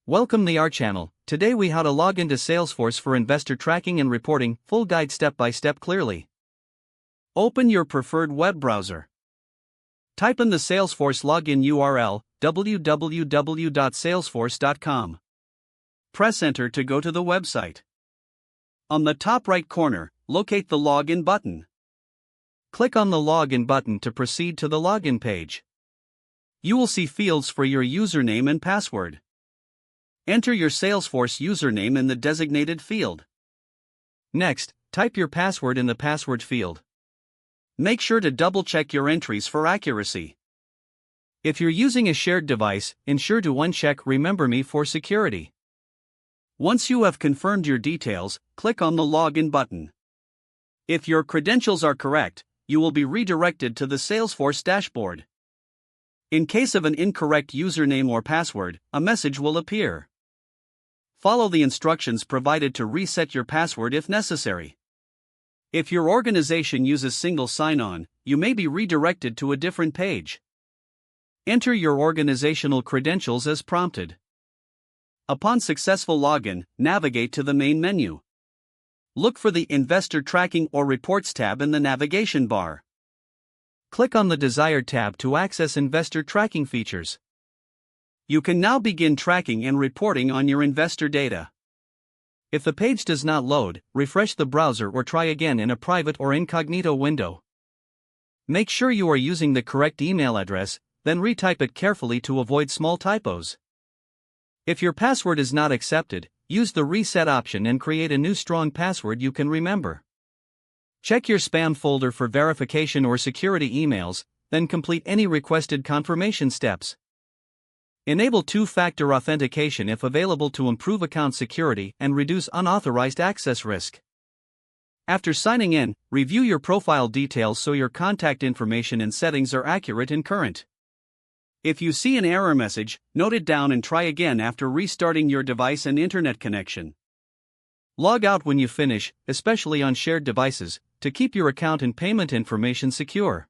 Welcome to our channel. Today we how to log into Salesforce for investor tracking and reporting, full guide step by step clearly. Open your preferred web browser. Type in the Salesforce login URL, www.salesforce.com. Press enter to go to the website. On the top right corner, locate the login button. Click on the login button to proceed to the login page. You will see fields for your username and password. Enter your Salesforce username in the designated field. Next, type your password in the password field. Make sure to double-check your entries for accuracy. If you're using a shared device, ensure to uncheck Remember Me for security. Once you have confirmed your details, click on the Login button. If your credentials are correct, you will be redirected to the Salesforce dashboard. In case of an incorrect username or password, a message will appear. Follow the instructions provided to reset your password if necessary. If your organization uses single sign-on, you may be redirected to a different page. Enter your organizational credentials as prompted. Upon successful login, navigate to the main menu. Look for the Investor Tracking or Reports tab in the navigation bar. Click on the desired tab to access investor tracking features. You can now begin tracking and reporting on your investor data. If the page does not load, refresh the browser or try again in a private or incognito window. Make sure you are using the correct email address, then retype it carefully to avoid small typos. If your password is not accepted, use the reset option and create a new strong password you can remember. Check your spam folder for verification or security emails, then complete any requested confirmation steps. Enable two-factor authentication if available to improve account security and reduce unauthorized access risk. After signing in, review your profile details so your contact information and settings are accurate and current. If you see an error message, note it down and try again after restarting your device and internet connection. Log out when you finish, especially on shared devices, to keep your account and payment information secure.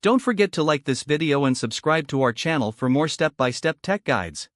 Don't forget to like this video and subscribe to our channel for more step-by-step tech guides.